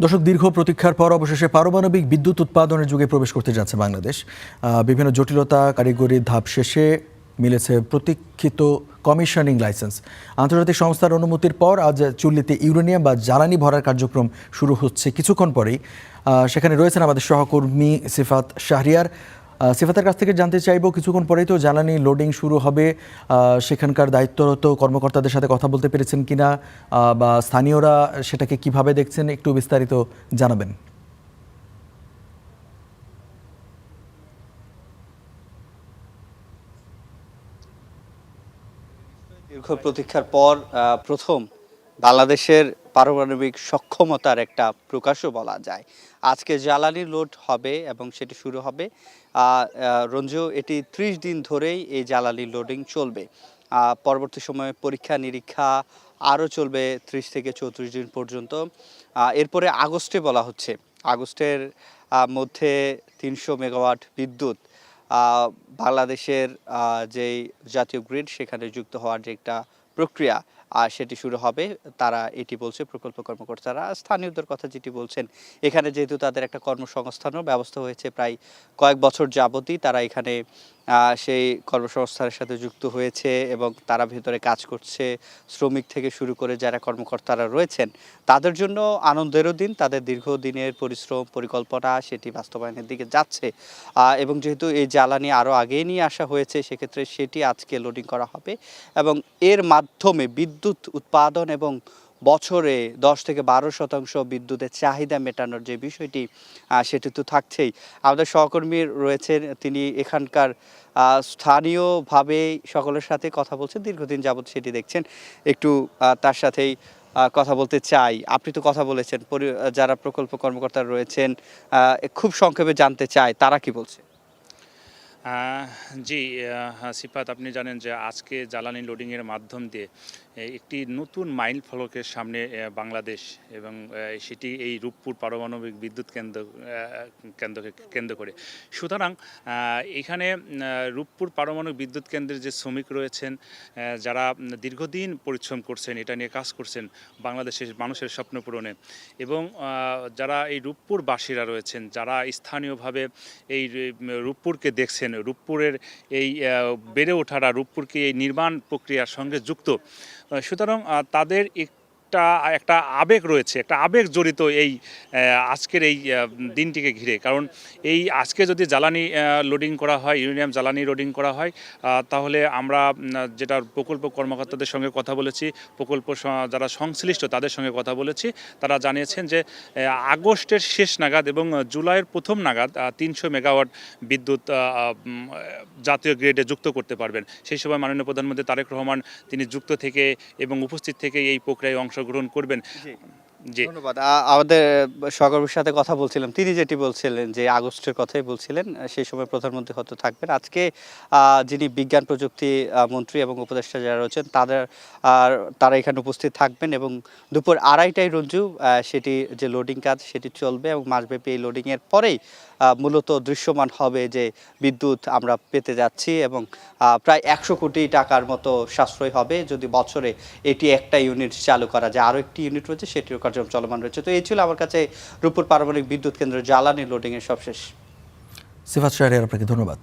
দর্শক, দীর্ঘ প্রতীক্ষার পর অবশেষে পারমাণবিক বিদ্যুৎ উৎপাদনের যুগে প্রবেশ করতে যাচ্ছে বাংলাদেশ। বিভিন্ন জটিলতা কারিগরি ধাপ শেষে মিলেছে প্রতীক্ষিত কমিশনিং লাইসেন্স। আন্তর্জাতিক সংস্থার অনুমতির পর আজ চুল্লিতে ইউরেনিয়াম বা জ্বালানি ভরার কার্যক্রম শুরু হচ্ছে কিছুক্ষণ পরেই। সেখানে রয়েছেন আমাদের সহকর্মী সিফাত শাহরিয়ার। সিফাতের কাছ থেকে জানতে চাইবো, কিছুক্ষণ পরেই তো জ্বালানি লোডিং শুরু হবে, সেখানকার দায়িত্বরত কর্মকর্তাদের সাথে কথা বলতে পেরেছেন কিনা বা স্থানীয়রা সেটাকে কিভাবে দেখছেন, একটু বিস্তারিত জানাবেন। দীর্ঘ প্রতীক্ষার পর প্রথম বাংলাদেশের পারমাণবিক সক্ষমতার একটা প্রকাশও বলা যায়। আজকে জ্বালানি লোড হবে এবং সেটি শুরু হবে। রঞ্জু, এটি ৩০ দিন ধরেই এই জ্বালানি লোডিং চলবে। পরবর্তী সময়ে পরীক্ষা নিরীক্ষা আরও চলবে ৩০ থেকে ৩৪ দিন পর্যন্ত। এরপরে আগস্টে বলা হচ্ছে, আগস্টের মধ্যে ৩০০ মেগাওয়াট বিদ্যুৎ বাংলাদেশের যেই জাতীয় গ্রিড সেখানে যুক্ত হওয়ার যে একটা প্রক্রিয়া সেটি শুরু হবে। তারা এটি বলছে, প্রকল্প কর্মকর্তারা। স্থানীয়দের কথা যেটি বলছেন, এখানে যেহেতু তাদের একটা কর্মসংস্থানের ব্যবস্থা হয়েছে, প্রায় কয়েক বছর যাবতই তারা এখানে সেই কর্মসংস্থানের সাথে যুক্ত হয়েছে এবং তারা ভেতরে কাজ করছে। শ্রমিক থেকে শুরু করে যারা কর্মকর্তারা রয়েছেন তাদের জন্য আনন্দেরও দিন। তাদের দীর্ঘদিনের পরিশ্রম পরিকল্পনা সেটি বাস্তবায়নের দিকে যাচ্ছে এবং যেহেতু এই জ্বালানি আরও আগেই নিয়ে আসা হয়েছে, সেক্ষেত্রে সেটি আজকে লোডিং করা হবে এবং এর মাধ্যমে বিদ্যুৎ উৎপাদন এবং বছরে ১০ থেকে ১২% বিদ্যুতের চাহিদা মেটানোর যে বিষয়টি সেটি তো থাকছেই। আমাদের সহকর্মী রয়েছেন, তিনি এখানকার স্থানীয়ভাবে সকলের সাথে কথা বলছেন, দীর্ঘদিন যাবৎ সেটি দেখছেন। একটু তার সাথেই কথা বলতে চাই। আপনি তো কথা বলেছেন, যারা প্রকল্প কর্মকর্তা রয়েছেন, খুব সংক্ষেপে জানতে চাই তারা কি বলছে। জি, সিফাত, আপনি জানেন যে আজকে জ্বালানি লোডিংয়ের মাধ্যম দিয়ে একটি নতুন মাইল ফলকের সামনে বাংলাদেশ এবং সেটি এই রূপপুর পারমাণবিক বিদ্যুৎ কেন্দ্রকে কেন্দ্র করে। সুতরাং এখানে রূপপুর পারমাণবিক বিদ্যুৎ কেন্দ্রের যে শ্রমিক রয়েছেন, যারা দীর্ঘদিন পরিশ্রম করছেন, এটা নিয়ে কাজ করছেন বাংলাদেশের মানুষের স্বপ্ন পূরণে, এবং যারা এই রূপপুরবাসীরা রয়েছেন, যারা স্থানীয়ভাবে এই রূপপুরকে দেখছেন, রূপপুরের এই বেড়ে ওঠারা রূপপুরকে এই নির্মাণ প্রক্রিয়ার সঙ্গে যুক্ত। সুতরাং তাদের একটা আবেগ রয়েছে, একটা আবেগ জড়িত এই আজকের এই দিনটিকে ঘিরে। কারণ এই আজকে যদি জ্বালানি লোডিং করা হয়, ইউরেনিয়াম জ্বালানি লোডিং করা হয়, তাহলে আমরা যেটা প্রকল্প কর্মকর্তাদের সঙ্গে কথা বলেছি, প্রকল্প যারা সংশ্লিষ্ট তাদের সঙ্গে কথা বলেছি, তারা জানিয়েছেন যে আগস্টের শেষ নাগাদ এবং জুলাইয়ের প্রথম নাগাদ ৩০০ মেগাওয়াট বিদ্যুৎ জাতীয় গ্রিডে যুক্ত করতে পারবেন। সেই সময় মাননীয় প্রধানমন্ত্রী তারেক রহমান তিনি যুক্ত থেকে এবং উপস্থিত থেকে এই প্রক্রিয়ায় অংশগ্রহণ করবেন। ধন্যবাদ। আমাদের সহকর্মীর সাথে কথা বলছিলাম, তিনি যেটি বলছিলেন যে আগস্টের কথাই বলছিলেন, সেই সময় প্রধানমন্ত্রী হয়তো থাকবেন। আজকে যিনি বিজ্ঞান প্রযুক্তি মন্ত্রী এবং উপদেষ্টা যারা রয়েছেন তারা এখানে উপস্থিত থাকবেন এবং দুপুর ২:৩০টায় রঞ্জু সেটি যে লোডিং কাজ সেটি চলবে এবং মাসব্যাপী এই লোডিংয়ের পরেই মূলত দৃশ্যমান হবে যে বিদ্যুৎ আমরা পেতে যাচ্ছি এবং প্রায় ১০০ কোটি টাকার মতো সাশ্রয় হবে যদি বছরে এটি একটা ইউনিট চালু করা যায়। আরও একটি ইউনিট রয়েছে, সেটির কার্যক্রম চলমান রয়েছে। তো এই ছিল আমার কাছে রূপপুর পারমাণবিক বিদ্যুৎ কেন্দ্রের জ্বালানি লোডিংয়ের সবশেষ। সিফাত শাহরিয়ার, আপনাকে ধন্যবাদ।